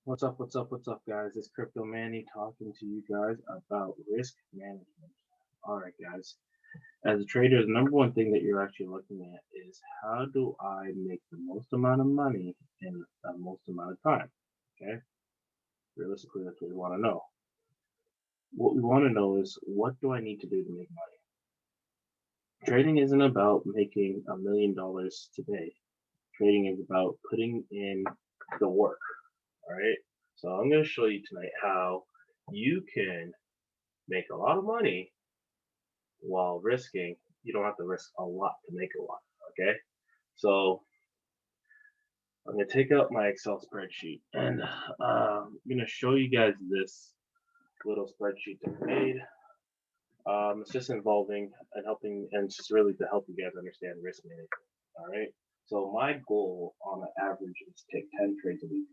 What's up, guys? It's Crypto Manny talking to you guys about risk management. Alright, guys. As a trader, the number one thing that you're actually looking at is how do I make the most amount of money in the most amount of time? Okay? Realistically, that's what we want to know. What we want to know is what do I need to do to make money? Trading isn't about making $1 million today. Trading is about putting in the work. Alright? So I'm going to show you tonight how you can make a lot of money while risking. You don't have to risk a lot to make a lot. Okay, so I'm gonna take out my Excel spreadsheet and I'm gonna show you guys this little spreadsheet that I made. It's just involving and helping, and it's just really to help you guys understand risk management. All right, so my goal on an average is to take 10 trades a week.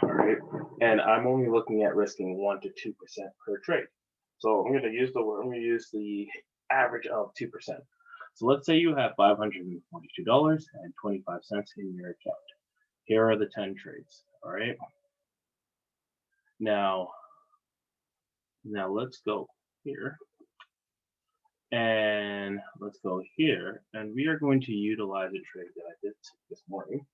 All right, and I'm only looking at risking 1 to 2% per trade. So I'm going to use the average of 2%. So let's say you have $542.25 in your account. Here are the 10 trades. All right. Now let's go here. And let's go here. And we are going to utilize a trade that I did this morning.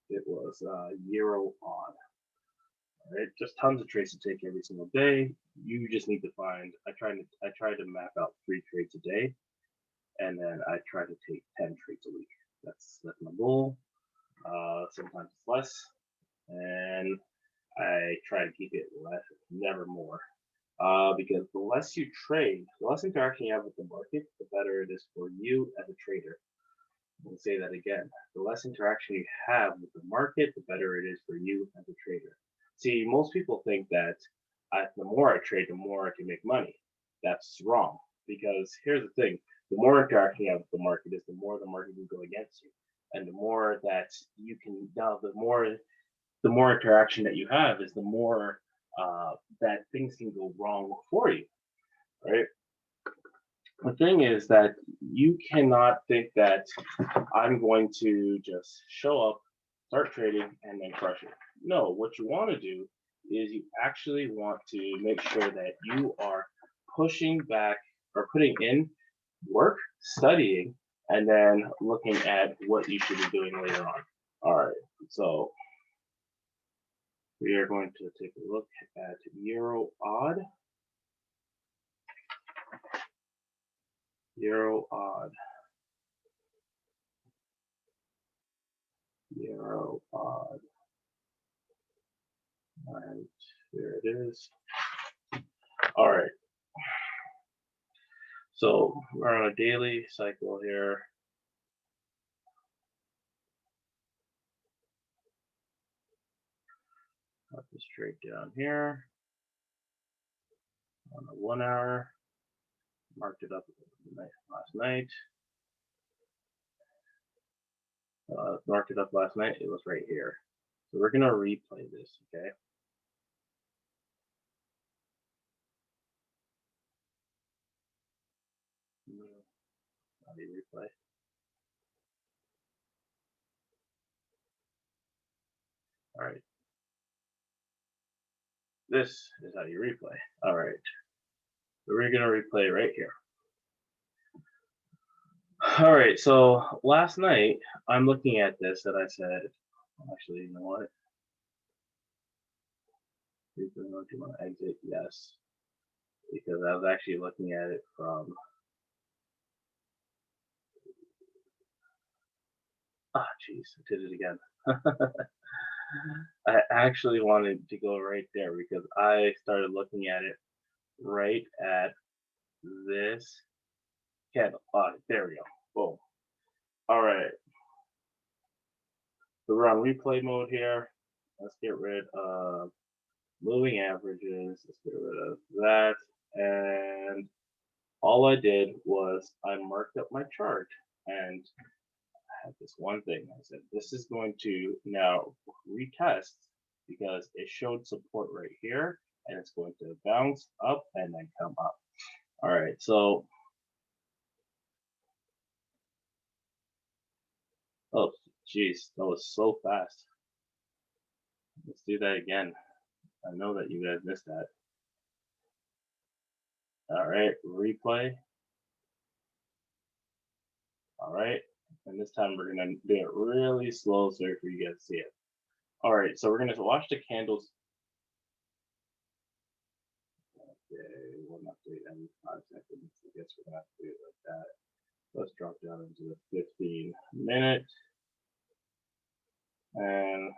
It was Euro odd. Right, just tons of trades to take every single day. You just need to find. I try to map out 3 trades a day, and then I try to take 10 trades a week. That's my goal. Sometimes it's less, and I try to keep it less, never more. Because the less you trade, the less interaction you have with the market, the better it is for you as a trader. I'll say that again. The less interaction you have with the market, the better it is for you as a trader. See, most people think that the more I trade, the more I can make money. That's wrong, because here's the thing: the more interaction you have with the market is the more the market can go against you, and the more that you can now, the more interaction that you have is the more that things can go wrong for you, right? The thing is that you cannot think that I'm going to just show up, start trading, and then crush it. No, what you want to do is you actually want to make sure that you are pushing back or putting in work, studying, and then looking at what you should be doing later on. All right, so we are going to take a look at Euro odd. Euro odd. Euro odd. And there it is. All right. So we're on a daily cycle here. Got this trade down here on the 1 hour. Marked it up last night. Marked it up last night. It was right here. So we're gonna replay this, okay? How do you replay? All right. This is how you replay. All right. So we're gonna replay right here. All right. So last night I'm looking at this that I said. Actually, you know what? Do you want to exit? Yes, because I was actually looking at it from. Jeez, I did it again. I actually wanted to go right there because I started looking at it right at this candle. There we go. Boom. All right. So we're on replay mode here. Let's get rid of moving averages. Let's get rid of that. And all I did was I marked up my chart and I had this one thing. I said, this is going to now retest because it showed support right here and it's going to bounce up and then come up. All right, so Oh, geez, that was so fast. Let's do that again. I know that you guys missed that. All right, replay. All right, and this time we're gonna do it really slow so for you guys to see it. All right, so we're gonna watch the candles. Okay, one update every 5 seconds. I guess we're gonna have to do it like that. Let's drop down into the 15-minute, and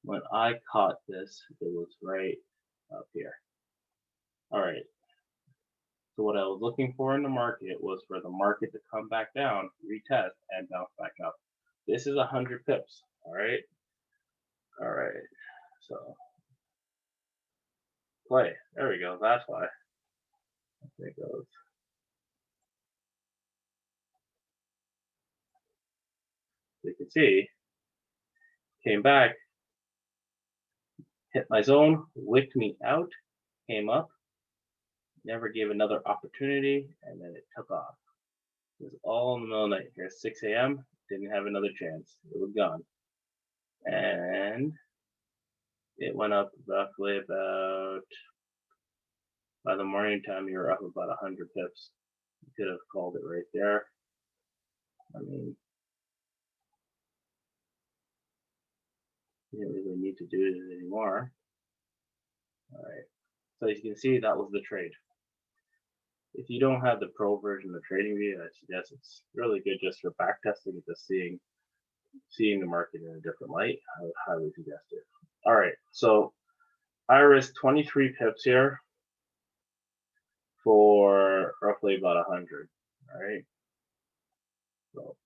when I caught this, it was right up here. All right. So what I was looking for in the market was for the market to come back down, retest, and bounce back up. This is 100 pips. All right. All right. So play. There we go. That's why. There it goes. You can see, came back, hit my zone, wicked me out, came up, never gave another opportunity, and then it took off. It was all in the middle of the night. Here, 6 a.m. Didn't have another chance. It was gone. And it went up roughly about, by the morning time, you were up about 100 pips. You could have called it right there. I mean, you didn't really need to do it anymore. All right. So as you can see, that was the trade. If you don't have the pro version of TradingView, I suggest it's really good just for backtesting and just seeing the market in a different light. I would highly suggest it. All right, so I risked 23 pips here for roughly about 100. All right. So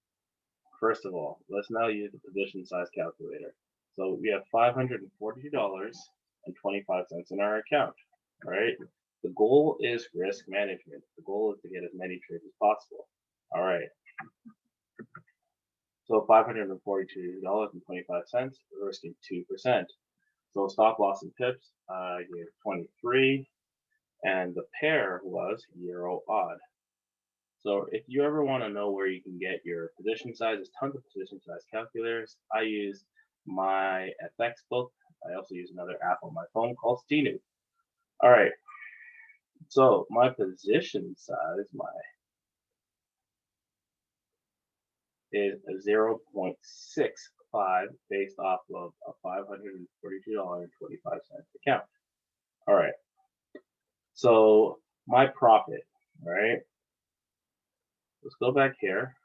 first of all, let's now use the position size calculator. So we have $542.25 in our account. All right. The goal is risk management. The goal is to get as many trades as possible. All right. So $542.25, we're risking 2%. So stop loss in pips, I gave 23, and the pair was euro odd. So if you ever want to know where you can get your position size, there's tons of position size calculators. I use my FX book. I also use another app on my phone called Stinu. All right. So my position size, is 0.65 based off of a $542.25 account. All right. So my profit, all right. Let's go back here.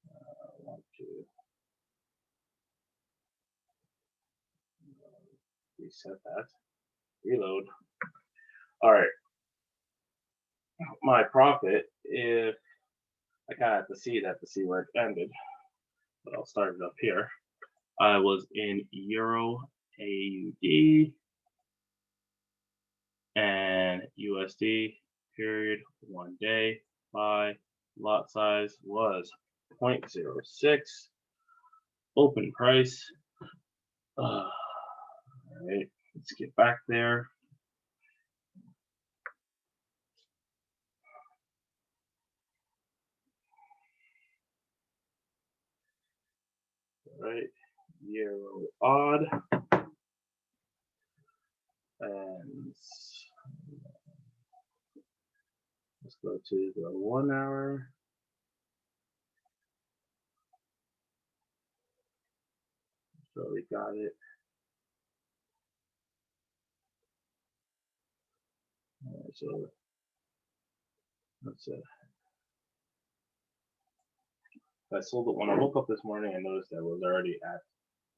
I want to reset that. Reload. All right. My profit, if I kind of have to see where it ended, but I'll start it up here. I was in Euro, AUD, and USD, period, 1 day. Buy, lot size was 0.06, open price. All right, let's get back there. All right, euro odd, and let's go to the 1 hour. So we got it. All right, so that's it. I sold it when I woke up this morning. I noticed I was already at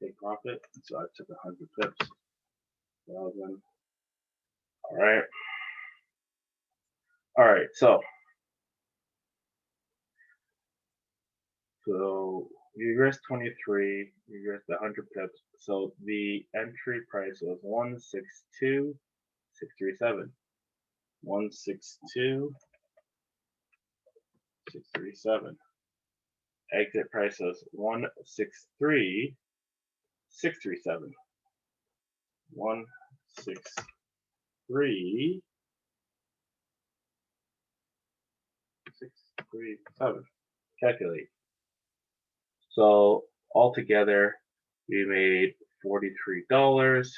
take profit, so I took 100 pips. 1,000. All right. All right. So you risked 23. You risked 100 pips. So the entry price was 162,637. 162,637. Exit price was 163,637. 163,637. 137. Calculate. So altogether, we made $43.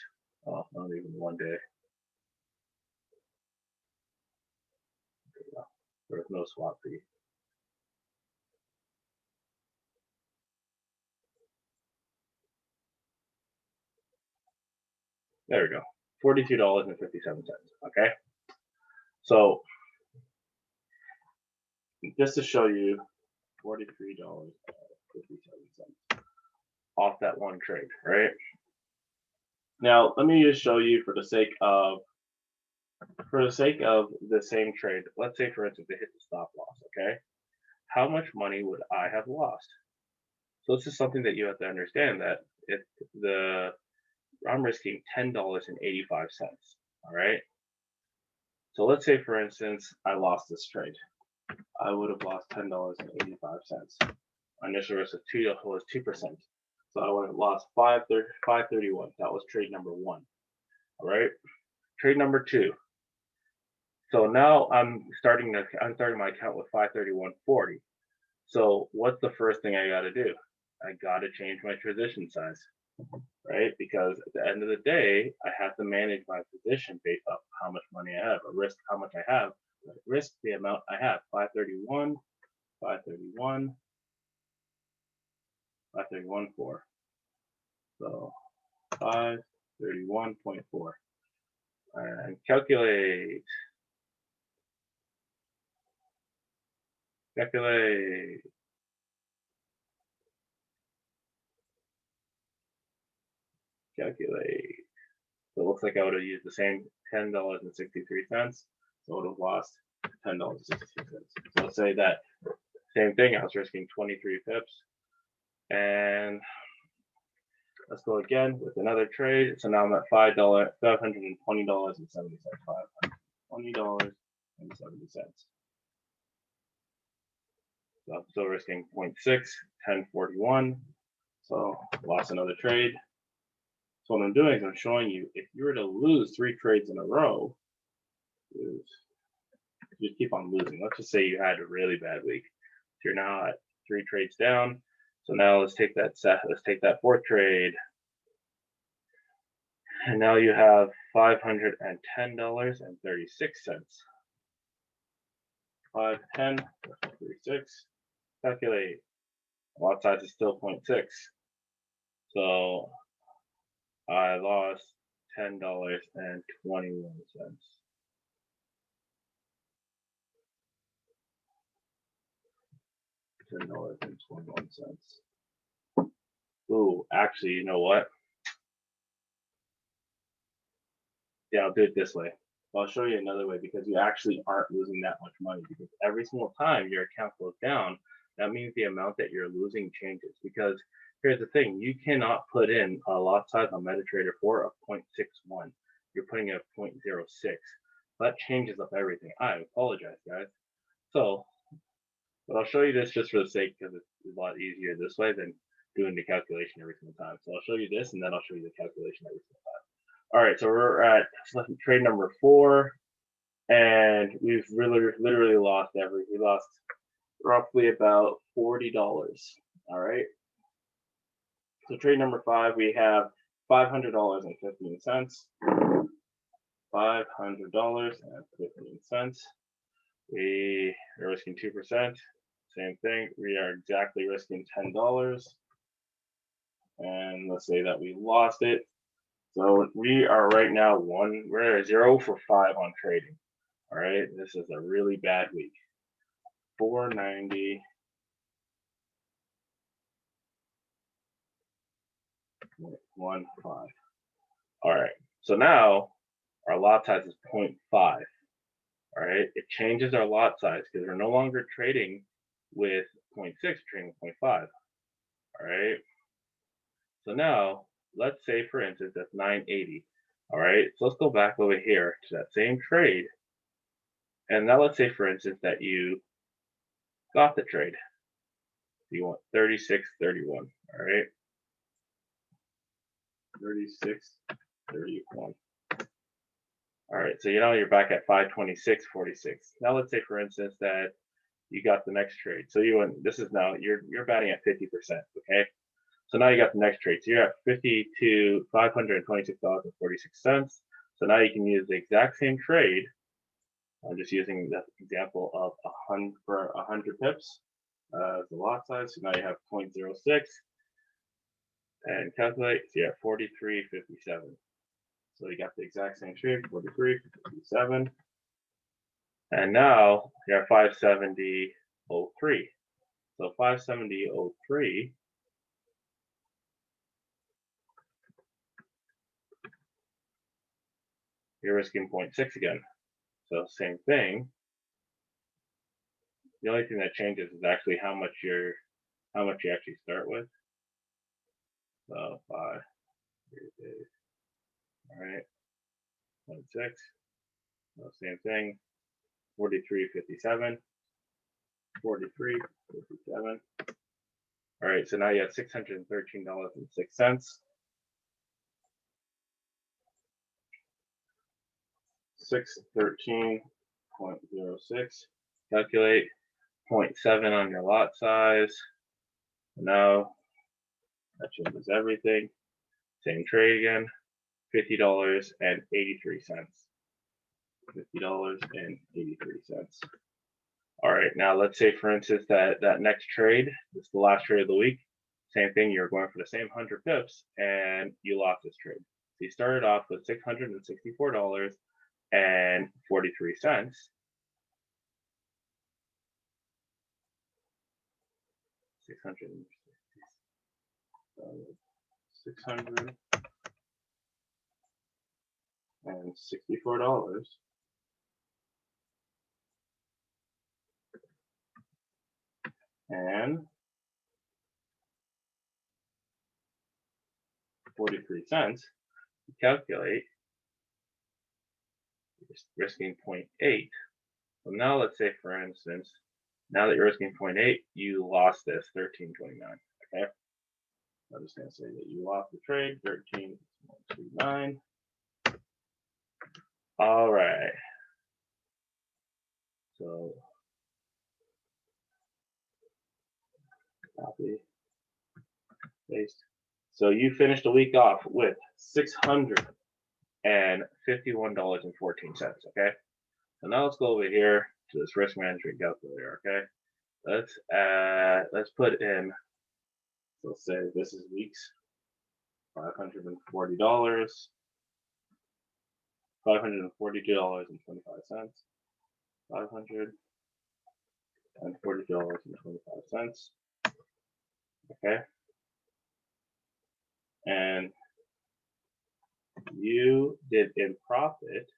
Oh, not even one day. There was no swap fee. There we go. $42.57. Okay. So just to show you, $43.57 off that one trade, right? Now let me just show you for the sake of the same trade. Let's say for instance they hit the stop loss, okay? How much money would I have lost? So this is something that you have to understand, that if I'm risking $10.85, all right? So let's say for instance I lost this trade. I would have lost $10.85. My initial risk was 2%. So I would have lost $5.31. That was trade number 1. All right. Trade number 2. So now I'm starting my account with $531.40. So what's the first thing I got to do? I got to change my position size, right? Because at the end of the day, I have to manage my position based off how much money I have, or risk how much I have, risk the amount I have. 531, 531, 531.4. So 531.4. And calculate. Calculate. Calculate. So it looks like I would have used the same $10.63. So I would have lost $10.63. So let's say that same thing, I was risking 23 pips. And let's go again with another trade. So now I'm at $520.70. $520.70. So I'm still risking 0.6, 1041. So lost another trade. So what I'm doing is I'm showing you, if you were to lose 3 trades in a row, just keep on losing. Let's just say you had a really bad week. So you're now at 3 trades down. So now let's take that 4th trade. And now you have $510.36. 510.36. Calculate. Lot size is still 0.6. So I lost $10.21. $10.21. Ooh, actually, you know what? Yeah, I'll do it this way. I'll show you another way, because you actually aren't losing that much money, because every single time your account goes down, that means the amount that you're losing changes. Because here's the thing, you cannot put in a lot size on MetaTrader 4 of 0.61. You're putting in a 0.06. That changes up everything. I apologize, guys. So, but I'll show you this just for the sake, because it's a lot easier this way than doing the calculation every single time. So I'll show you this, and then I'll show you the calculation every single time. All right, so we're at trade number 4, and we've literally lost we lost roughly about $40. All right. So trade number 5, we have $500.15. $500.15. We are risking 2%. Same thing. We are exactly risking $10. And let's say that we lost it. So we are right now we're at 0 for 5 on trading. All right, this is a really bad week. 490.15. All right, so now our lot size is 0.5. All right, it changes our lot size because we're no longer trading with 0.6, trading with 0.5. All right, so now let's say for instance that's 980. All right, so let's go back over here to that same trade. And now let's say for instance that you got the trade. You want 36.31. All right. 36.31. All right. So you know you're back at 526.46. Now let's say for instance that you got the next trade. So you went, this is now, you're batting at 50%, okay? So now you got the next trade. So you're at $526.46. So now you can use the exact same trade. I'm just using that example of 100 pips as the lot size. So now you have 0.06 and calculate. So you're at 43.57. So you got the exact same trade, 43.57. And now you're at 570.03. So 570.03. You're risking 0.6 again. So same thing. The only thing that changes is actually how much you actually start with. So 5. All right. 0.6. So same thing. 43.57. 43.57. All right. So now you have $613.06. 613.06. Calculate 0.7 on your lot size. Now that changes everything. Same trade again. $50.83. $50.83. All right. Now let's say, for instance, that next trade, this is the last trade of the week. Same thing. You're going for the same 100 pips, and you lost this trade. So you started off with $664.43. 664 dollars and 43 cents. Calculate, you're risking 0.8. So now let's say, for instance, now that you're risking 0.8, you lost this 13.29. Okay, I'm just going to say that you lost the trade 13.29. All right. So copy, paste. So you finished the week off with $651.14. Okay. So now let's go over here to this risk management calculator. Okay. Let's put in. So let's say this is weeks. $540. $542.25. $542.25. Okay. And you did in profit,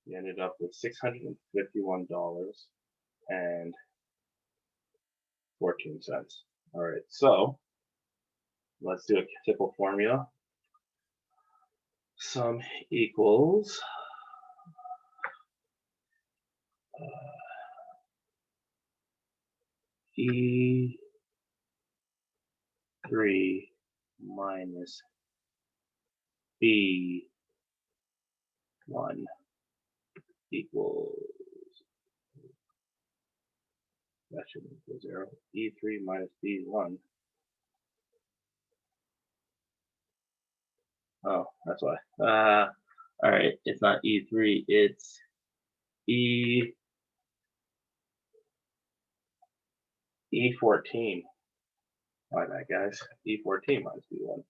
you ended up with $651.14. All right, so let's do a simple formula. Sum equals E3 minus B1 equals, that should equal 0. E3 minus B1. Oh, that's why. All right, it's not E3, it's E14. My bad, guys. E14 minus B1.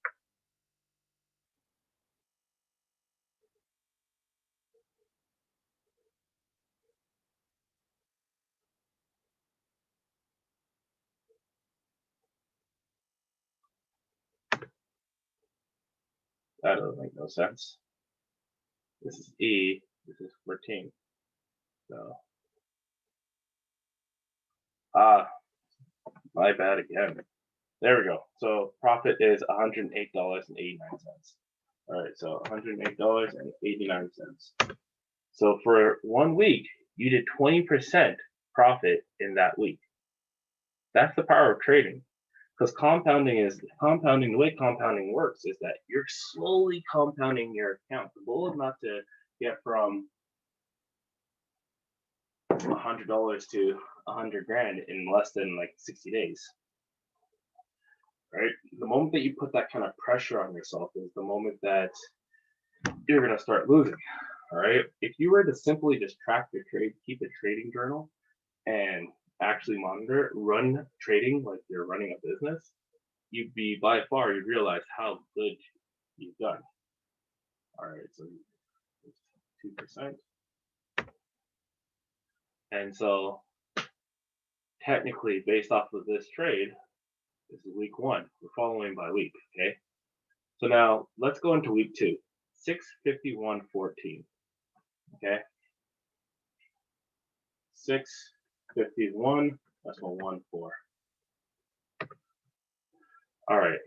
That doesn't make no sense. This is E, this is 14. So, my bad again. There we go. So profit is $108.89. All right, so $108.89. So for 1 week, you did 20% profit in that week. That's the power of trading. Because the way compounding works is that you're slowly compounding your account. The goal is not to get from $100 to 100 grand in less than like 60 days. Right? The moment that you put that kind of pressure on yourself is the moment that you're going to start losing. All right. If you were to simply just track your trade, keep a trading journal, and actually monitor it, run trading like you're running a business, you'd realize how good you've done. All right. So 2%. And so technically, based off of this trade, this is week 1. We're following by week. Okay. So now let's go into week 2. 651.14. Okay. 651. That's my 1 4. All right.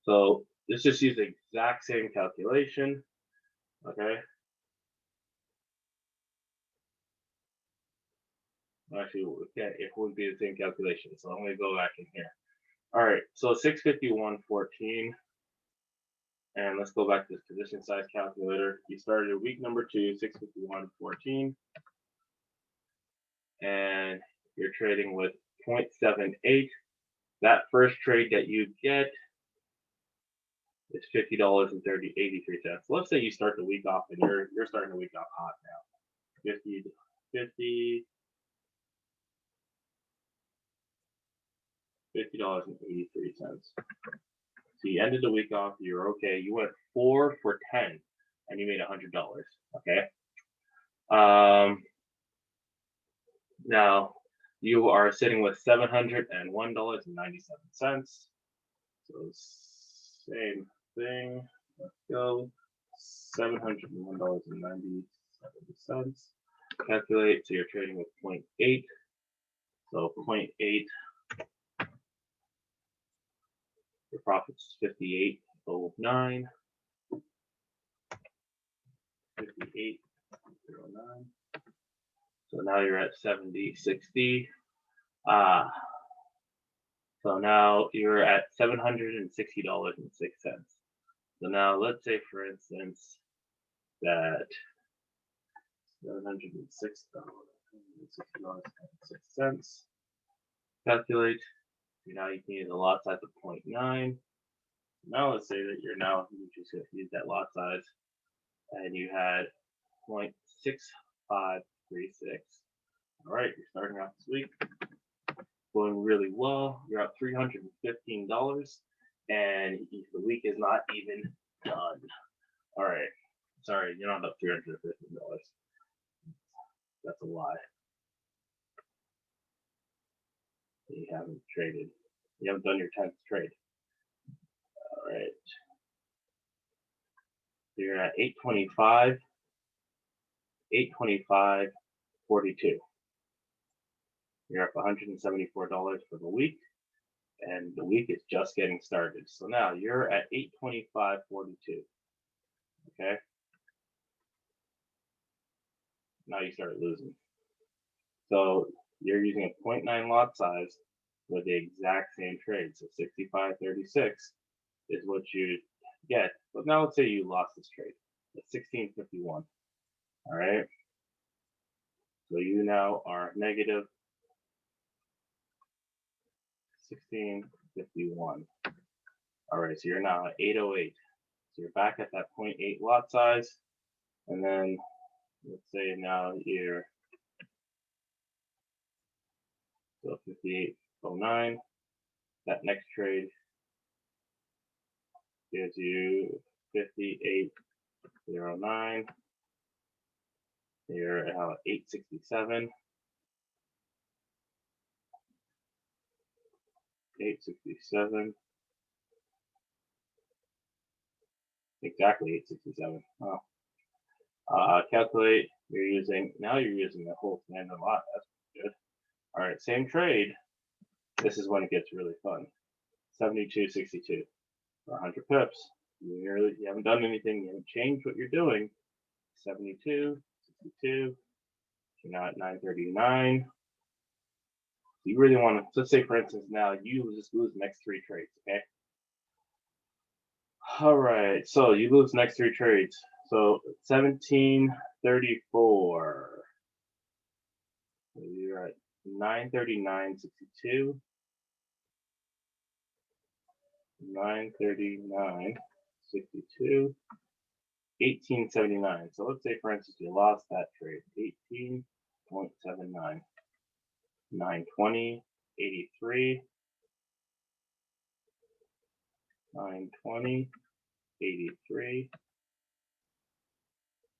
So let's just use the exact same calculation. Okay. Actually, it wouldn't be the same calculation. So I'm going to go back in here. All right. So 651.14. And let's go back to this position size calculator. You started week number 2, 651.14. And you're trading with 0.78. That first trade that you get is $50.83. Let's say you start the week off and you're starting the week off hot now. $50.83. So you ended the week off, you're okay. You went 4 for 10 and you made $100. Okay. Now you are sitting with $701.97. So same thing. Let's go. $701.97. Calculate. So you're trading with 0.8. So 0.8. Your profit's 58.09. 58.09. So now you're at 70.60. So now you're at $760.06. So now let's say, for instance, that $706.06. Calculate. Now you can use a lot size of 0.9. Now let's say that you just use that lot size, and you had 0.6536. All right, you're starting off this week, going really well. You're up $315, and the week is not even done. All right, sorry, you're not up $315. That's a lie. You haven't traded. You haven't done your 10th trade. All right. You're at 825. 825.42. You're up $174 for the week, and the week is just getting started. So now you're at 825.42. Okay. Now you start losing. So you're using a 0.9 lot size with the exact same trade. So 65.36 is what you get. But now let's say you lost this trade at 16.51. All right. So you now are negative 16.51. All right. So you're now at 808. So you're back at that 0.8 lot size. And then let's say now you're so 58.09. That next trade gives you 58.09. You're at 867. 867. Exactly 867. Oh. Calculate. You're using the whole standard lot. That's good. All right, same trade. This is when it gets really fun. 72.62 for 100 pips. You haven't done anything. You haven't changed what you're doing. 72.62. You're now at 939. You really want to, let's say for instance, now you just lose the next 3 trades, okay? All right, so you lose the next 3 trades. So 1734. 939.62, 939.62, 18.79. So let's say, for instance, you lost that trade, 18.79, 920.83, 920.83.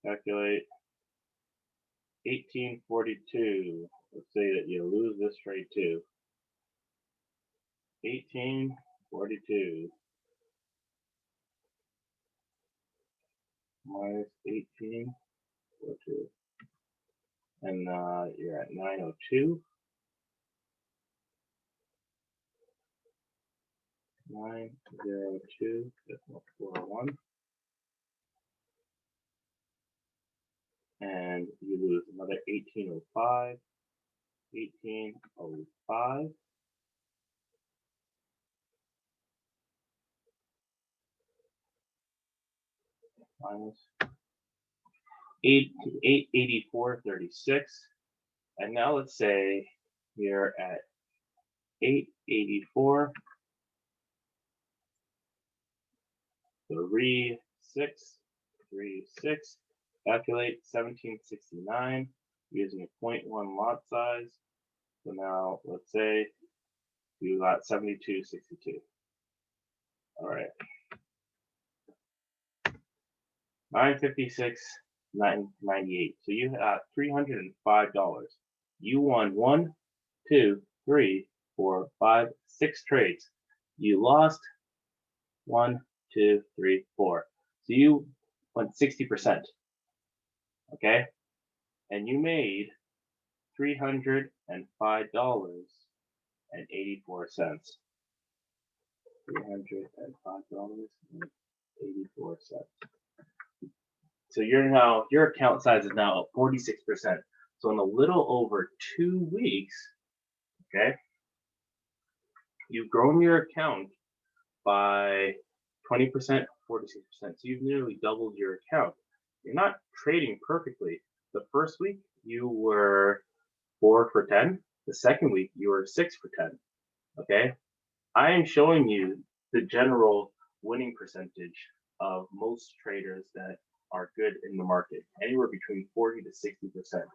Calculate 18.42. Let's say that you lose this trade too. 18.42 minus 18.42, and you're at 902. 902. That's 401. And you lose another 1805, 1805, minus 884.36. And now let's say you're at 884, 36. Calculate 1769 using a 0.1 lot size. So now let's say you got 72.62. All right. 956.98. So you got $305. You won 1, 2, 3, 4, 5, 6 trades. You lost 1, 2, 3, 4. So you went 60%. Okay, and you made $305.84. $305.84. So your account size is now up 46%. So in a little over 2 weeks, okay, you've grown your account by 20%, 46%. So you've nearly doubled your account. You're not trading perfectly. The first week you were 4 for 10. The second week you were 6 for 10. Okay, I am showing you the general winning percentage of most traders that are good in the market, anywhere between 40 to 60%.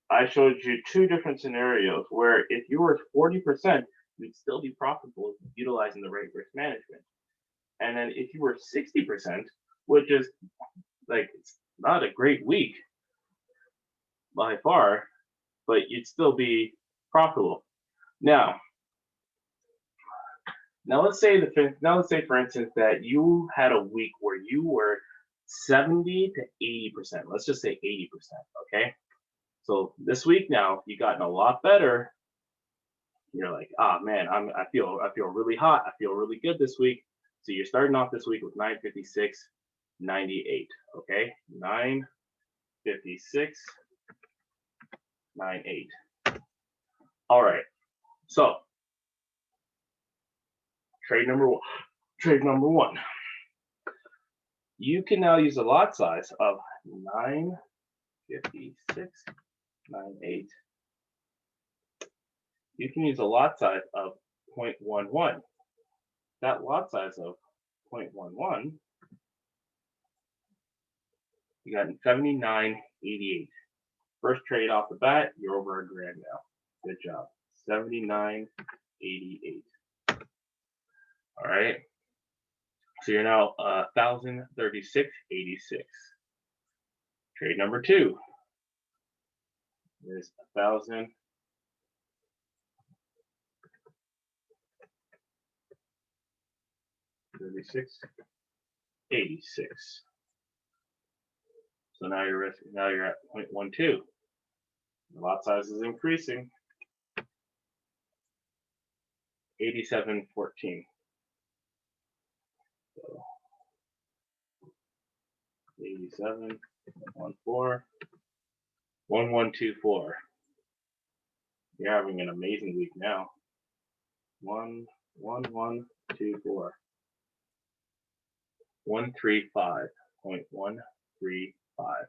I showed you 2 different scenarios where if you were 40%, you'd still be profitable utilizing the right risk management. And then if you were 60%, which is like, it's not a great week by far, but you'd still be profitable. Now let's say for instance that you had a week where you were 70 to 80%. Let's just say 80%. Okay. So this week now you've gotten a lot better. You're like, ah, man, I feel really hot. I feel really good this week. So you're starting off this week with 956.98. Okay, 956.98. All right. So trade number one. You can now use a lot size of 956.98. You can use a lot size of 0.11. That lot size of 0.11, you got 79.88. First trade off the bat, you're over $1,000 now. Good job. 79.88. All right. So you're now 1,036.86. Trade number 2 is 1,036.86. So now you're at 0.12. The lot size is increasing. 87.14. So 87.14. 1124. You're having an amazing week now. 1124. 135.135.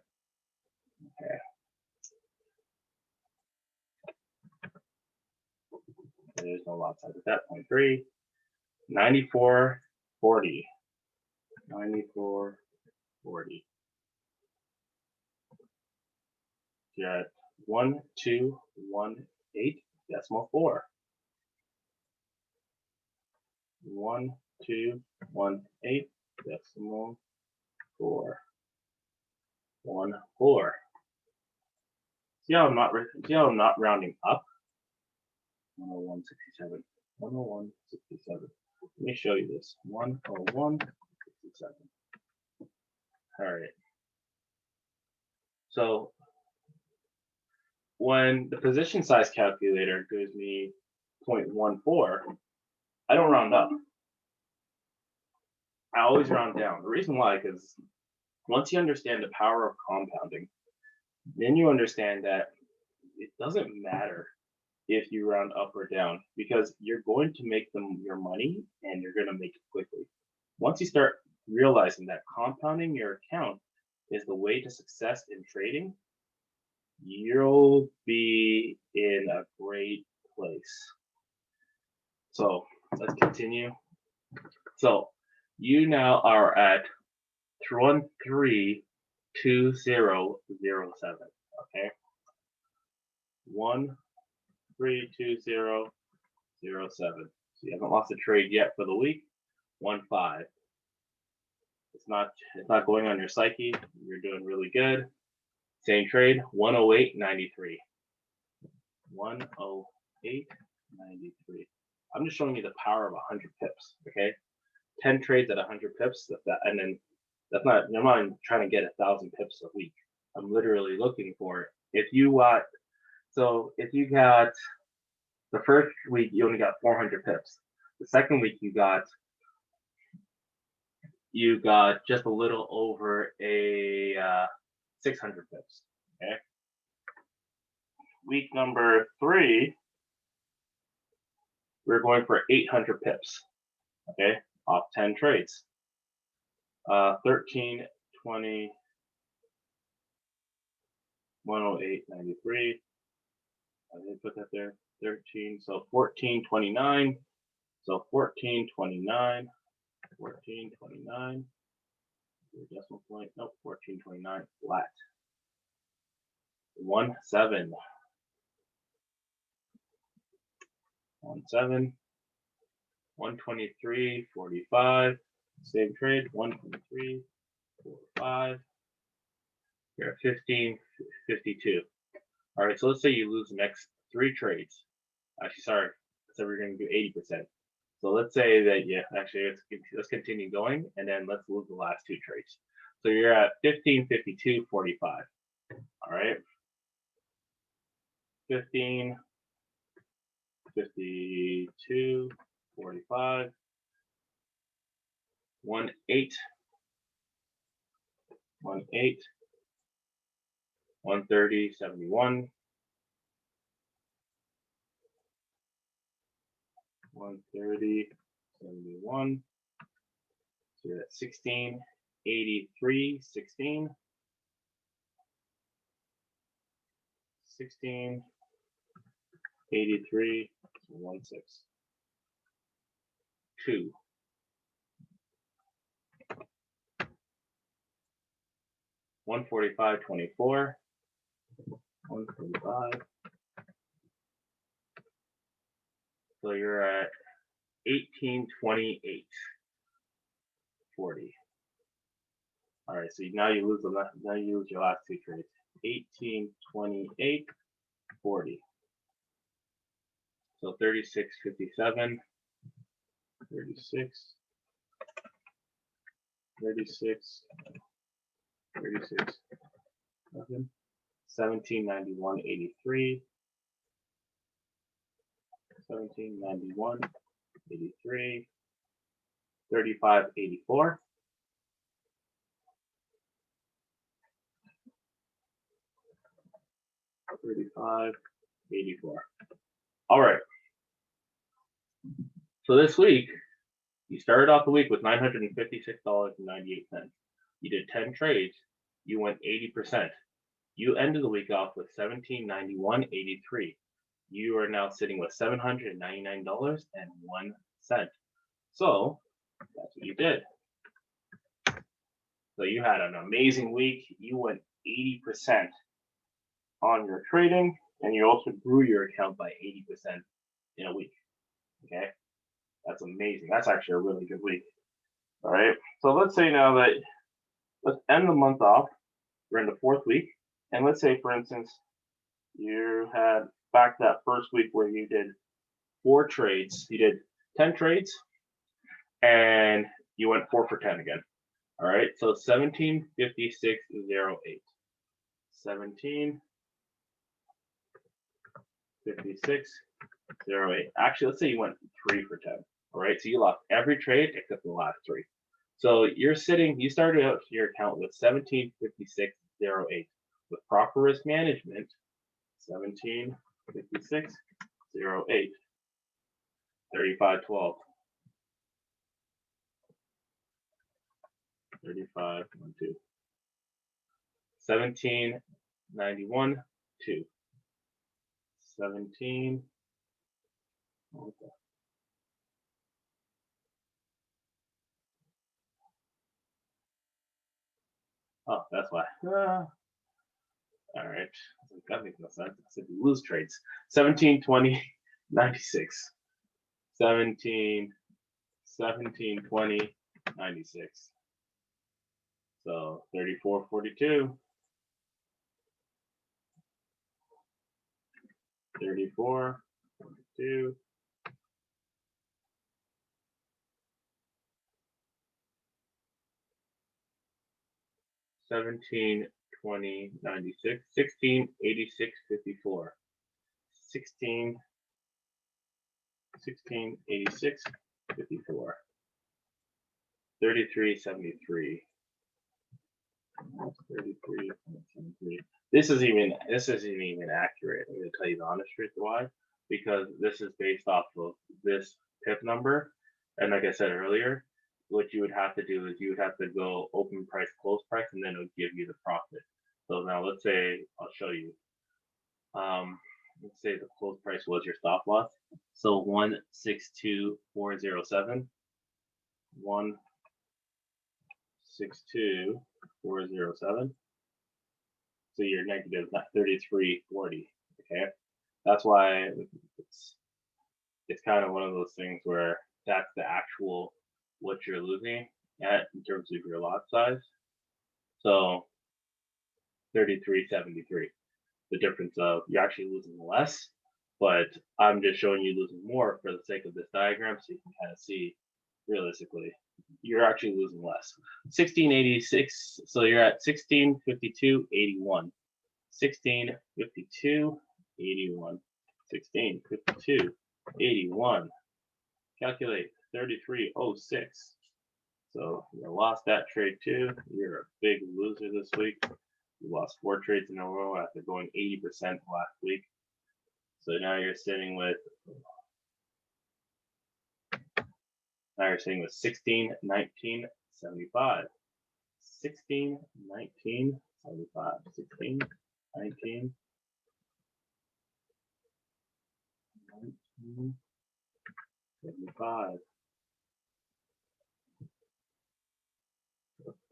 Okay. there's no lot size at that point. 3, 94.40. 94.40. You're at 1218.4. 1218.4. 14. See how I'm not rounding up? 101.67. 101.67. Let me show you this. 101.67. All right. So when the position size calculator gives me 0.14, I don't round up. I always round down. The reason why, because once you understand the power of compounding, then you understand that it doesn't matter if you round up or down, because you're going to make your money and you're going to make it quickly. Once you start realizing that compounding your account is the way to success in trading, you'll be in a great place. So let's continue. So you now are at 132007. Okay. 132007. So you haven't lost a trade yet for the week. 1-5. It's not going on your psyche. You're doing really good. Same trade. 108.93. 108.93. I'm just showing you the power of 100 pips. Okay. 10 trades at 100 pips. And then I'm not trying to get 1,000 pips a week. I'm literally looking for it. If you got the first week, you only got 400 pips. The second week, you got just a little over a 600 pips. Okay. Week number 3, we're going for 800 pips. Okay, off 10 trades. 13, 20, 108.93. I didn't put that there. 13, so 14.29. So 14.29. 14.29. Decimal point. Nope. 14.29 flat. 17. 17. 123.45. Same trade. 123.45. You're at 15.52. All right. So let's say you lose the next 3 trades. Actually, sorry. So we're going to do 80%. So let's say that, yeah, actually, let's continue going, and then let's lose the last 2 trades. So you're at 15.52.45. All right. 15.52.45. 18. 130.71. 130.71. So you're at 16.83.16. 16.83.16. 2. 145.24. 145. So you're at 18.28.40. All right, so now you lose your last 2 trades. 18.28.40. So 36.57. 36. 1791.83. 1791.83. 35.84. 35.84. All right. So this week, you started off the week with $956.98. You did 10 trades. You went 80%. You ended the week off with $1791.83. you are now sitting with $799.01. So that's what you did. So you had an amazing week. You went 80% on your trading, and you also grew your account by 80% in a week. Okay, that's amazing. That's actually a really good week. All right. So let's say now that let's end the month off. We're in the 4th week, and let's say, for instance, you had back that first week where you did 4 trades. You did 10 trades, and you went 4 for 10 again. All right. So 1756.08. 1756.08. Actually, let's say you went 3 for 10. All right. So you lost every trade except the last 3. So you started out your account with 1756.08. With proper risk management, 1756.08. 35.12. 35.12. 1791.2. 17. Okay. Oh, that's why. All right. That makes no sense. I said you lose trades. 1720.96. 1720.96. So 34.42. 34.42. 1720.96. 1686.54. 1686.54. 33.73. 33.73. This isn't even accurate. I'm going to tell you the honest truth why. Because this is based off of this pip number, and like I said earlier, what you would have to do is you would have to go open price, close price, and then it'll give you the profit. So now let's say I'll show you. Let's say the close price was your stop loss. So 162.407. 162.407. So you're negative 33.40. Okay, that's why it's kind of one of those things where that's the actual what you're losing at in terms of your lot size. So 33.73. The difference of you're actually losing less, but I'm just showing you losing more for the sake of this diagram, so you can kind of see realistically you're actually losing less. 1686. So you're at 1652.81. 1652.81. 1652.81. Calculate 33.06. So you lost that trade too. You're a big loser this week. You lost 4 trades in a row after going 80% last week. So now you're sitting with 1619.75. 1619.75. 1619.75.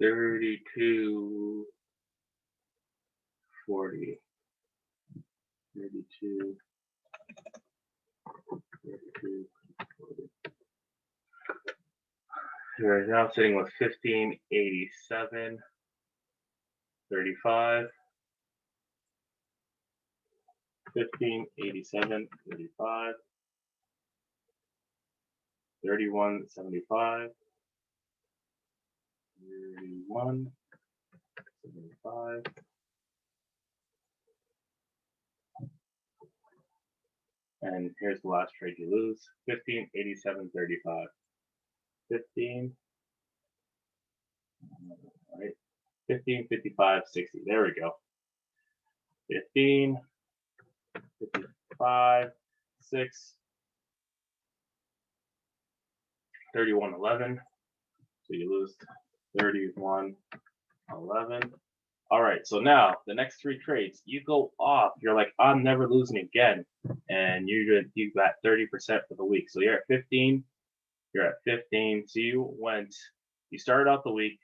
32.40. 32.40. You're now sitting with 1587.35. 1587.35. 31.75. 31.75. And here's the last trade you lose. 1587.35. 15. All right. 1555.60. There we go. 1555.6. 31.11. So you lose 31.11. All right, so now the next 3 trades, you go off. You're like, I'm never losing again, and you got 30% for the week. So you're at 15. You're at 15. So you started out the week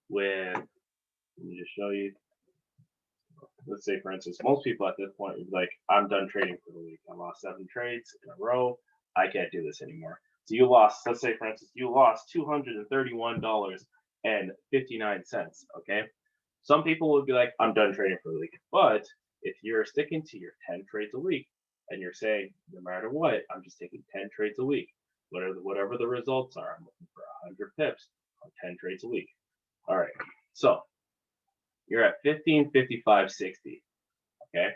with. Let me just show you. Let's say, for instance, most people at this point would be like, I'm done trading for the week. I lost 7 trades in a row. I can't do this anymore. So you lost. Let's say, for instance, you lost $231.59. Okay. Some people would be like, I'm done trading for the week. But if you're sticking to your 10 trades a week and you're saying, no matter what, I'm just taking 10 trades a week, whatever the results are, I'm looking for 100 pips on 10 trades a week. All right. So you're at 15.55.60. Okay.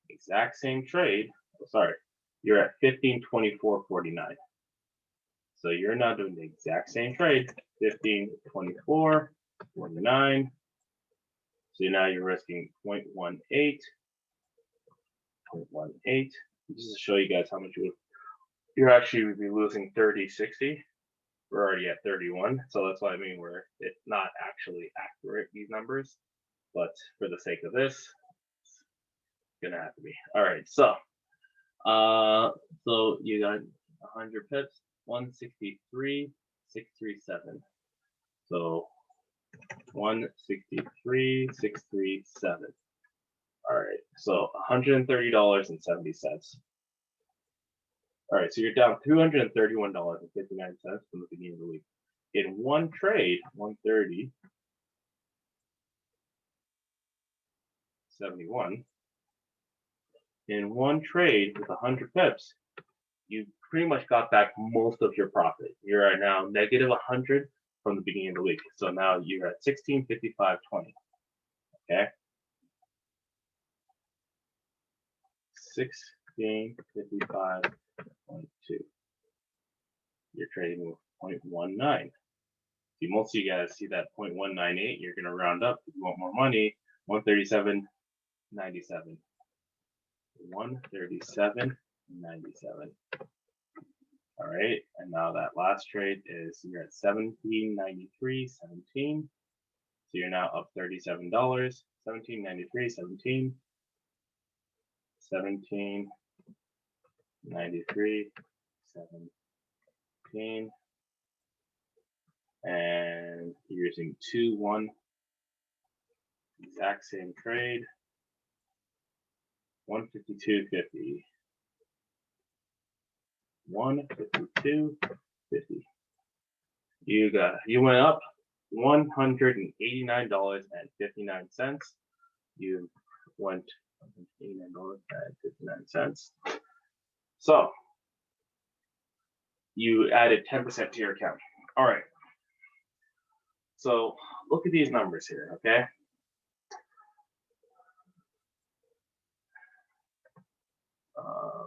Exact same trade. Oh, sorry. You're at 15.24.49. So you're now doing the exact same trade, 15.24.49. So now you're risking 0.18, 0.18. Just to show you guys how much you're actually would be losing 30.60. We're already at 31, so that's why I mean it's not actually accurate, these numbers, but for the sake of this, it's gonna have to be. All right, so you got 100 pips, 163.637. So 163.637. All right, so $130.70. All right, so you're down $231.59 from the beginning of the week. In one trade, 130.71. In one trade with 100 pips, you pretty much got back most of your profit. You're at now negative 100 from the beginning of the week. So now you're at 16.55.20. Okay. 16.55.2. You're trading with 0.19. See, most of you guys see that 0.198. You're going to round up if you want more money. 137.97. 137.97. All right, and now that last trade is you're at 17.93.17. So you're now up $37. 17.93.17. 17.93.17. And you're using 2-1. Exact same trade. 152.50. 152.50. You went up $189.59. You went $189.59. So you added 10% to your account. All right. So look at these numbers here, okay?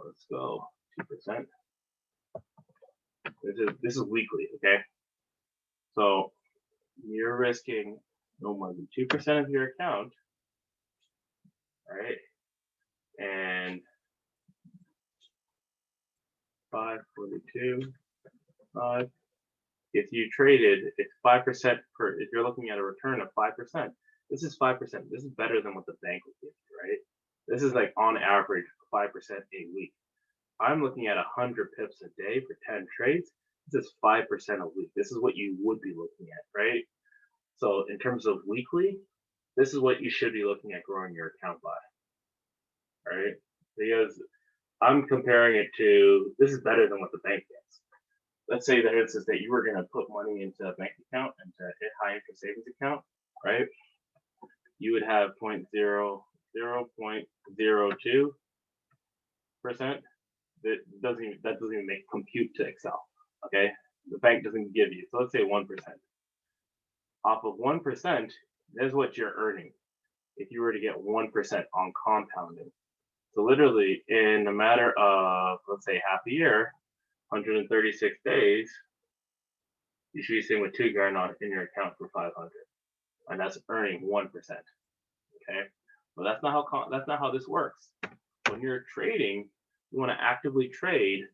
Let's go 2%. This is weekly, okay? So you're risking no more than 2% of your account, all right? And 542, 5. If you traded, it's 5% per. If you're looking at a return of 5%, this is 5%. This is better than what the bank would give you, right? This is like on average 5% a week. I'm looking at 100 pips a day for 10 trades. This is 5% a week. This is what you would be looking at, right? So in terms of weekly, this is what you should be looking at growing your account by, right? Because I'm comparing it to, this is better than what the bank gets. Let's say that it says that you were going to put money into a bank account, into a high interest savings account, right? You would have 0.02%. That doesn't even make compute to Excel. Okay, the bank doesn't give you. So let's say 1%. Off of 1%, there's what you're earning if you were to get 1% on compounding. So literally, in a matter of, let's say, half a year, 136 days, you should be sitting with $2,000 in your account for 500, and that's earning 1%. Okay, well that's not how this works. When you're trading, you want to actively trade,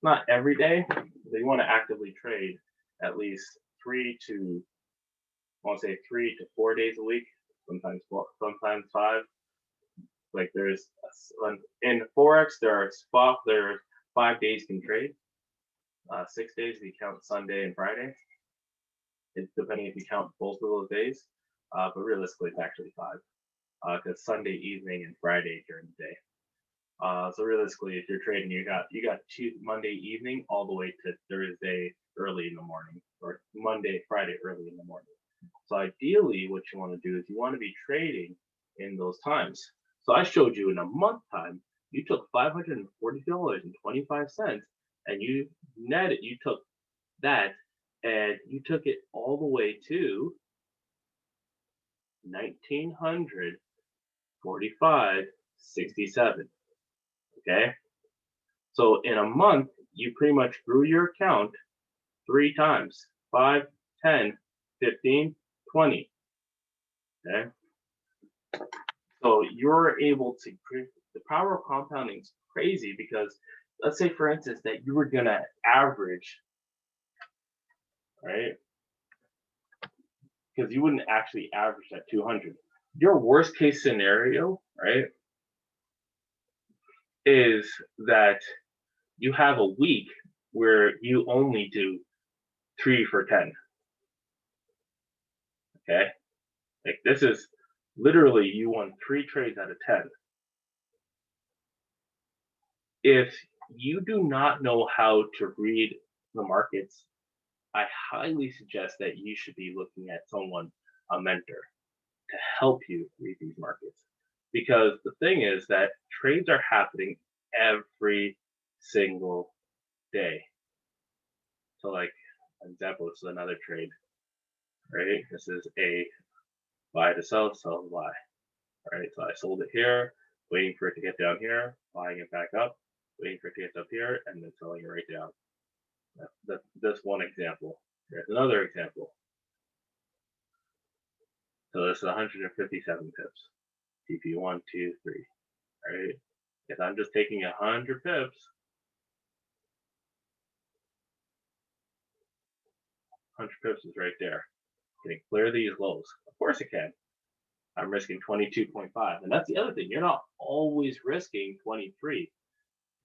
not every day, but you want to actively trade at least 3 to 4 days a week. sometimes 4, sometimes 5. Like there's in forex there are 5 days can trade, 6 days if you count Sunday and Friday. It's depending if you count both of those days, but realistically it's actually 5, because Sunday evening and Friday during the day. So realistically, if you're trading, you got Monday evening all the way to Thursday early in the morning, or Friday early in the morning. So ideally, what you want to do is you want to be trading in those times. So I showed you in a month time, you took $540.25, and you took that, and you took it all the way to 1945.67. Okay, so in a month, you pretty much grew your account 3 times, 5, 10, 15, 20. Okay, so you're able to, the power of compounding is crazy, because let's say, for instance, that you were gonna average, right? Because you wouldn't actually average at 200. Your worst case scenario, right, is that you have a week where you only do 3 for 10. Okay, like this is literally you won 3 trades out of 10. If you do not know how to read the markets, I highly suggest that you should be looking at someone, a mentor, to help you read these markets. Because the thing is that trades are happening every single day. So like, an example, this is another trade, right? This is a buy to sell to buy, right? So I sold it here, waiting for it to get down here, buying it back up, waiting for it to get up here, and then selling it right down. That's one example. Here's another example. So this is 157 pips. TP 1, 2, 3. Right? If I'm just taking 100 pips, 100 pips is right there. Can it clear these lows? Of course it can. I'm risking 22.5. And that's the other thing. You're not always risking 23.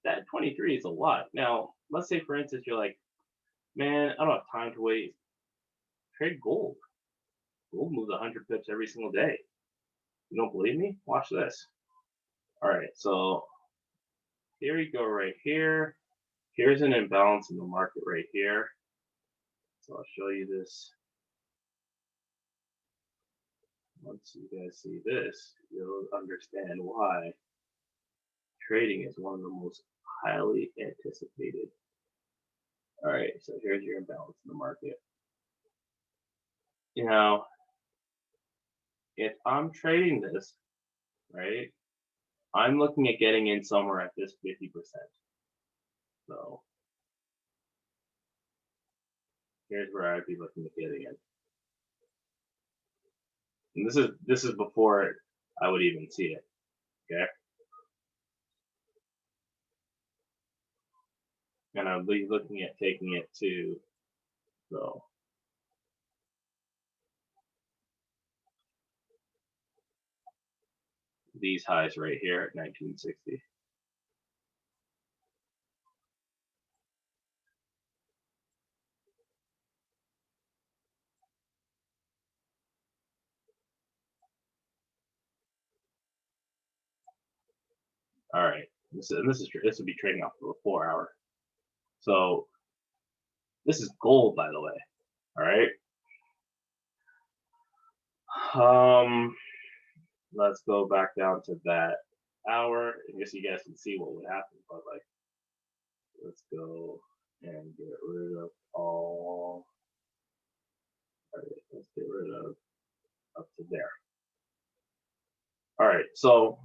That 23 is a lot. Now, let's say, for instance, you're like, man, I don't have time to wait. Trade gold. Gold moves 100 pips every single day. You don't believe me? Watch this. All right, so here you go right here. Here's an imbalance in the market right here. So I'll show you this. Once you guys see this, you'll understand why trading is one of the most highly anticipated. All right, so here's your imbalance in the market. You know, if I'm trading this, right, I'm looking at getting in somewhere at this 50%. So here's where I'd be looking at getting in. And this is before I would even see it. Okay. And I'll be looking at taking it to, so these highs right here at 1960. All right, this would be trading off of a 4 hour. So this is gold, by the way. All right. Let's go back down to that hour. I guess you guys can see what would happen, but like, let's go and get rid of all. All right, let's get rid of up to there. All right, so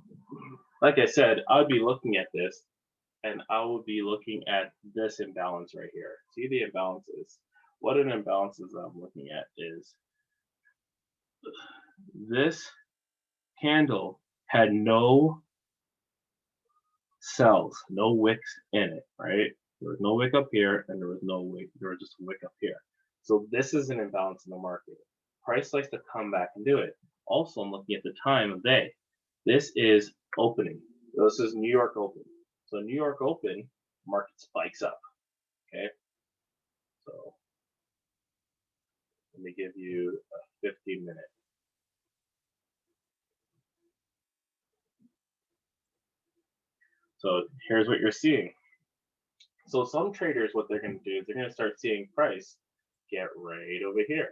like I said, I'd be looking at this, and I would be looking at this imbalance right here. See the imbalances. What an imbalance is I'm looking at is this candle had no cells, no wicks in it, right? There was no wick up here, and there was no wick, there was just a wick up here. So this is an imbalance in the market. Price likes to come back and do it. Also, I'm looking at the time of day. This is opening. This is New York Open. So New York Open, market spikes up. Okay. So let me give you a 15-minute. So here's what you're seeing. So some traders, what they're going to do is they're going to start seeing price get right over here.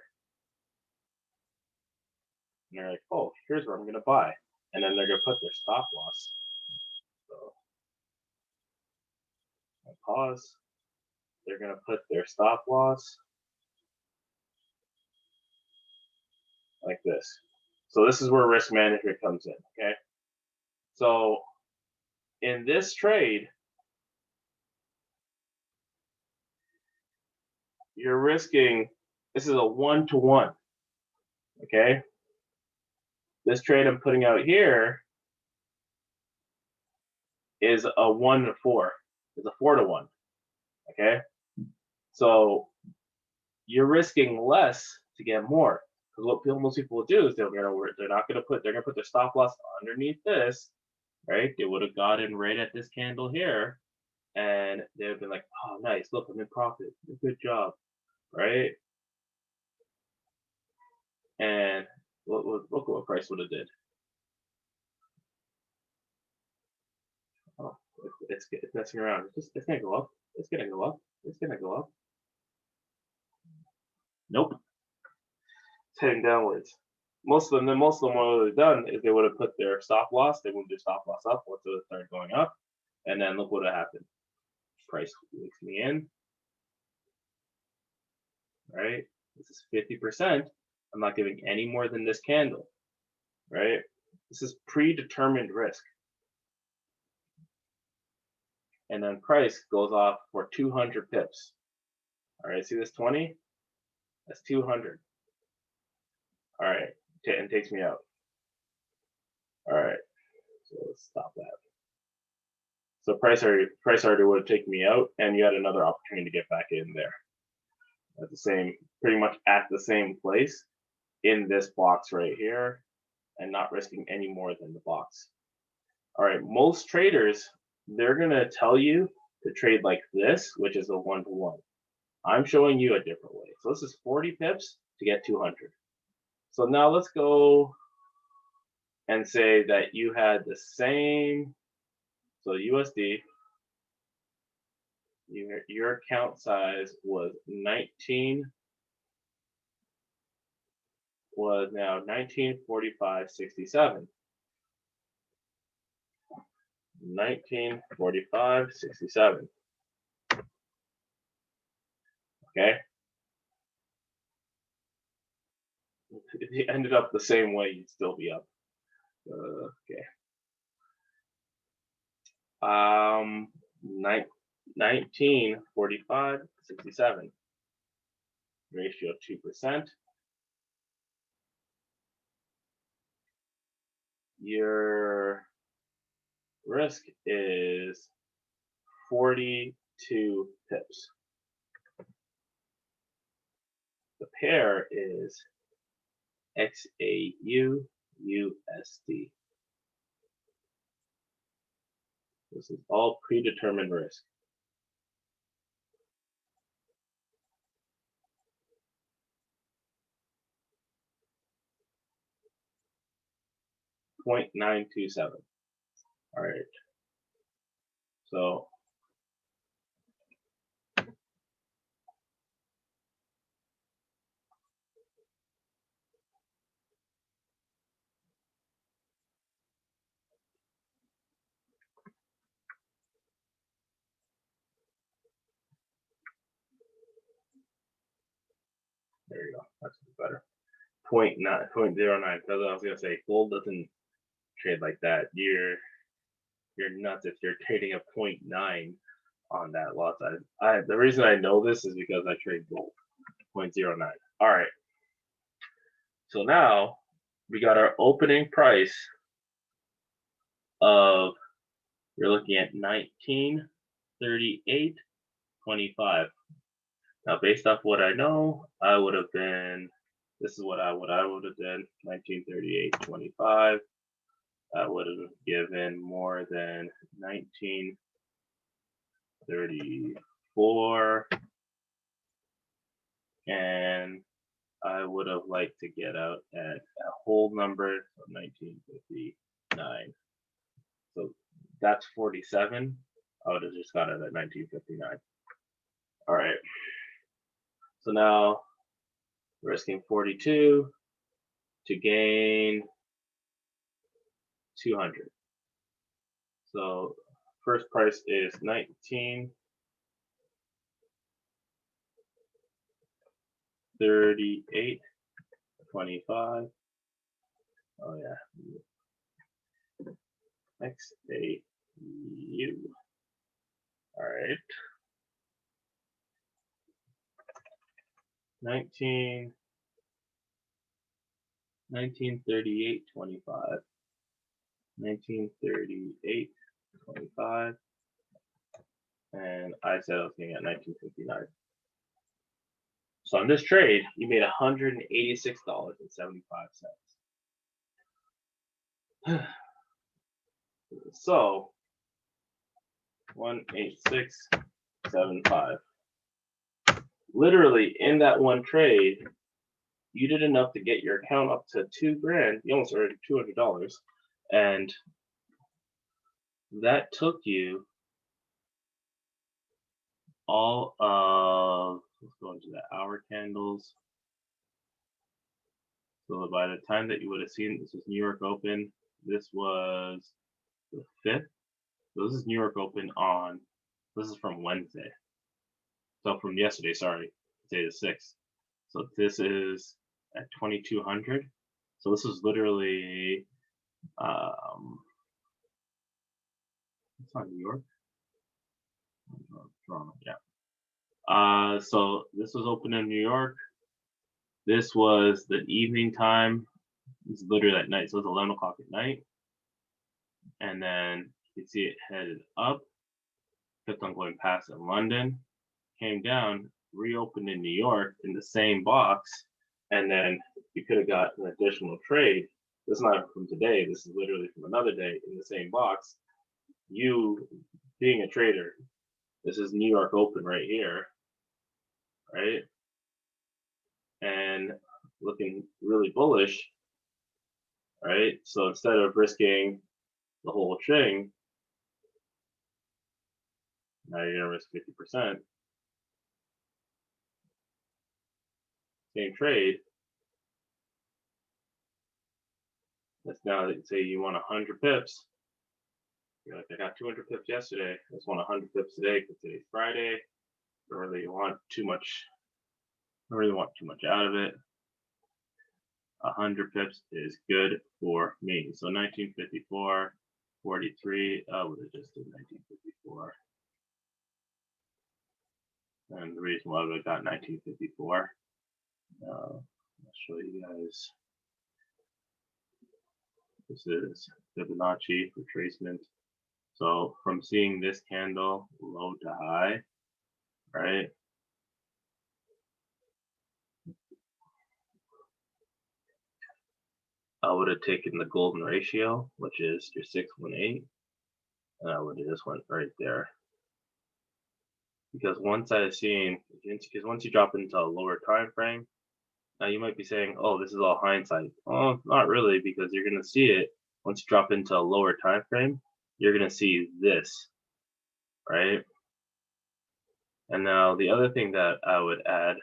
And they're like, oh, here's where I'm going to buy. And then they're going to put their stop loss. So I'll pause. They're going to put their stop loss like this. So this is where risk management comes in, okay? So in this trade, you're risking, this is a 1-to-1, okay? This trade I'm putting out here is a 1-to-4. It's a 4-to-1, okay? So you're risking less to get more. Because what most people will do is they're gonna put their stop loss underneath this, right? They would have gotten right at this candle here, and they would have been like, oh, nice, look, I'm in profit, good job, right? And look what price would have did. Oh, it's messing around. It's gonna go up. It's gonna go up. It's gonna go up. Nope. It's heading downwards. Most of them what they've done is they would have put their stop loss. They moved their stop loss up once it started going up, and then look what happened. Price leaks me in. Right. This is 50%. I'm not giving any more than this candle. Right. This is predetermined risk. And then price goes off for 200 pips. All right, see this 20? That's 200. All right, and takes me out. All right, so let's stop that. So price already would have taken me out, and you had another opportunity to get back in there. At the same, pretty much at the same place in this box right here, and not risking any more than the box. All right, most traders, they're gonna tell you to trade like this, which is a 1-to-1. I'm showing you a different way. So this is 40 pips to get 200. So now let's go and say that you had the same, so USD, your account size was 1945.67. 1945.67. Okay. If you ended up the same way, you'd still be up. Okay. 1945.67. Ratio 2%. Your risk is 42 pips. The pair is XAU USD. This is all predetermined risk. .927. All right. So there you go. That's better. 0.09. Because I was gonna say gold doesn't trade like that. You're nuts if you're trading a 0.9 on that lot size. The reason I know this is because I trade gold. 0.09. All right. So now we got our opening price of, you're looking at 1938.25. Now, based off what I know, I would have been This is what I would have done. 1938.25. I would have given more than 1934, and I would have liked to get out at a whole number of 1959. So that's 47. I would have just got it at 1959. All right. So now risking 42 to gain 200. So first price is 1938.25. Oh yeah. XAU. All right. 1938.25. 1938.25. And I said I was getting at 1959. So on this trade, you made $186.75. So 186.75. Literally in that one trade, you did enough to get your account up to $2,000. You almost earned $200, and that took you all of, let's go into the hour candles. So by the time that you would have seen, this was New York Open. This was the 5th. So this is New York Open on, this is from Wednesday. So from yesterday, sorry, say the 6th. So this is at 2200. So this is literally, it's not New York. Toronto, yeah. So this was open in New York. This was the evening time. It's literally at night, so it's 11 o'clock at night. And then you can see it headed up, kept on going past in London, came down, reopened in New York in the same box, and then you could have got an additional trade. This is not from today, this is literally from another day in the same box. You being a trader, this is New York Open right here, right? And looking really bullish, right? So instead of risking the whole thing, now you're gonna risk 50%. Same trade. That's now that say you want 100 pips. You're like, I got 200 pips yesterday. I just want 100 pips today because today's Friday. Don't really want too much. Don't really want too much out of it. 100 pips is good for me. So 1954, 43. I would have just did 1954. And the reason why I got 1954, I'll show you guys. This is Fibonacci Retracement. So from seeing this candle low to high, right? I would have taken the golden ratio, which is your 618, and I would have just went right there. Because once I've seen, because once you drop into a lower time frame, now you might be saying, oh, this is all hindsight. Oh, not really, because you're going to see it once you drop into a lower time frame, you're going to see this, right? And now the other thing that I would add,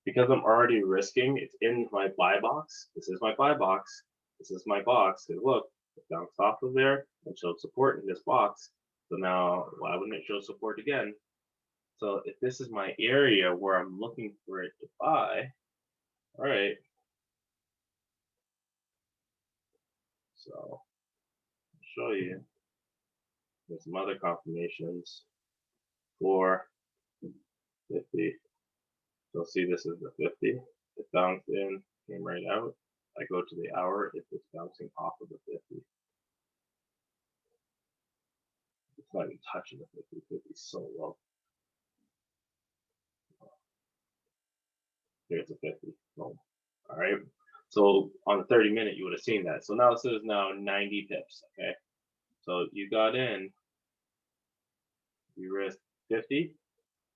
because I'm already risking, it's in my buy box. This is my buy box. This is my box. And look, it bounced off of there and showed support in this box. So now, why wouldn't it show support again? So if this is my area where I'm looking for it to buy, all right. So I'll show you. There's some other confirmations for 50. You'll see this is the 50. It bounced in, came right out. I go to the hour, if it's bouncing off of the 50. It's not even touching the 50. 50 is so low. Here's a 50. Boom. All right. So on the 30-minute, you would have seen that. So now this is now 90 pips. Okay. So you got in, you risked 50.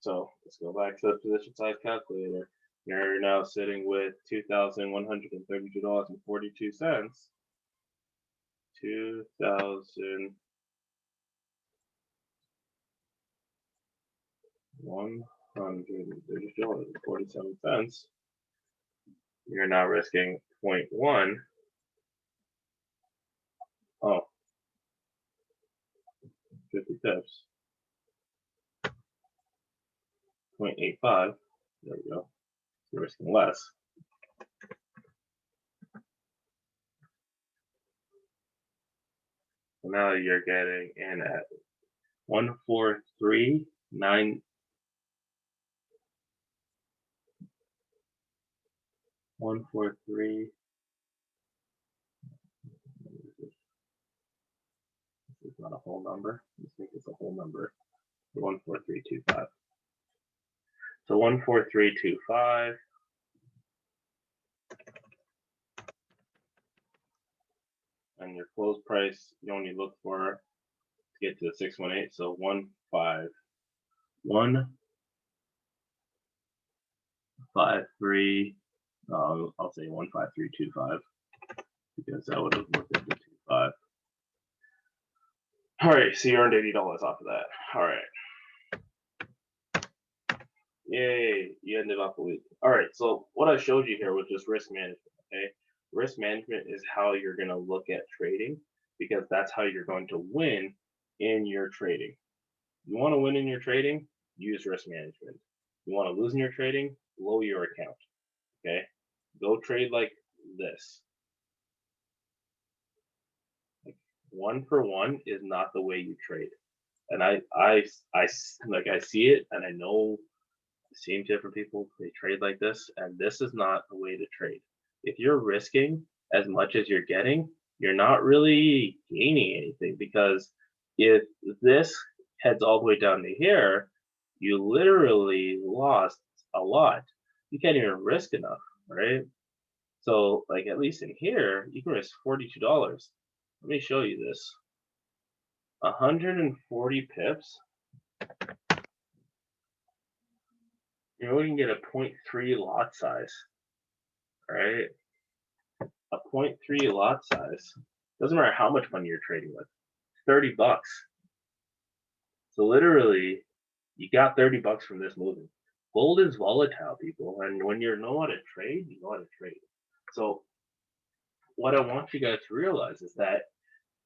So let's go back to the position size calculator. You're now sitting with $2,132.42. 2,132.47. You're now risking 0.1. Oh, 50 pips. 0.85. There we go. You're risking less. So now you're getting in at 143.9. 143. This is not a whole number. I think it's a whole number. 14325. So 14325. And your close price, you only look for to get to the 618. So 153. I'll say 15325 because that would have looked at the 25. All right, so you earned $80 off of that. All right. Yay, you ended off the week. All right, so what I showed you here was just risk management, okay? Risk management is how you're going to look at trading because that's how you're going to win in your trading. You want to win in your trading, use risk management. You want to lose in your trading, blow your account, okay? Go trade like this. Like 1 for 1 is not the way you trade. And I see it, and I know I've seen different people, they trade like this, and this is not the way to trade. If you're risking as much as you're getting, you're not really gaining anything because if this heads all the way down to here, you literally lost a lot. You can't even risk enough, right? So, like at least in here, you can risk $42. Let me show you this. 140 pips. You're looking at a 0.3 lot size, right? A 0.3 lot size. Doesn't matter how much money you're trading with. 30 bucks. So literally, you got 30 bucks from this movement. Gold is volatile, people, and when you know how to trade, you know how to trade. So what I want you guys to realize is that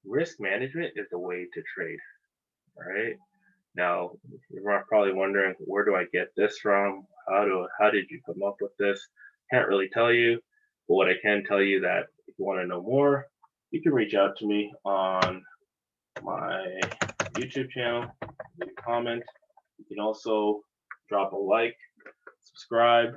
risk management is the way to trade. All right. Now you're probably wondering, where do I get this from? How did you come up with this? Can't really tell you, but what I can tell you that if you want to know more, you can reach out to me on my YouTube channel, leave a comment. You can also drop a like, subscribe.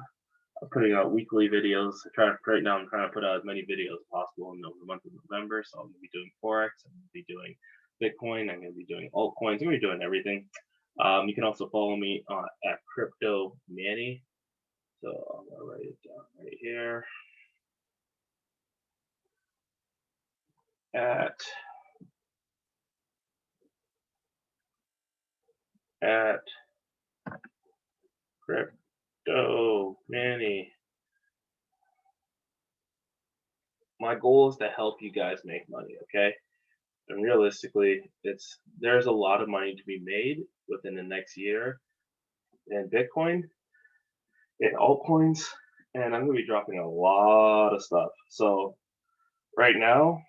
I'm putting out weekly videos. Right now I'm trying to put out as many videos as possible in the month of November. So I'm going to be doing forex. I'm going to be doing Bitcoin. I'm going to be doing altcoins. I'm going to be doing everything. You can also follow me at Crypto Manny. So I'm going to write it down right here. At Crypto Manny. My goal is to help you guys make money, okay? And realistically, there's a lot of money to be made within the next year in Bitcoin, in altcoins, and I'm going to be dropping a lot of stuff. So right now,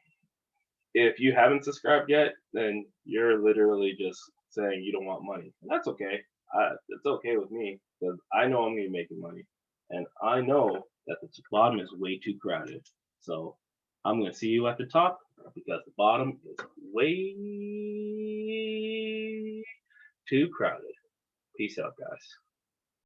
if you haven't subscribed yet, then you're literally just saying you don't want money. And that's okay. It's okay with me because I know I'm going to be making money. And I know that the bottom is way too crowded. So I'm going to see you at the top because the bottom is way too crowded. Peace out, guys.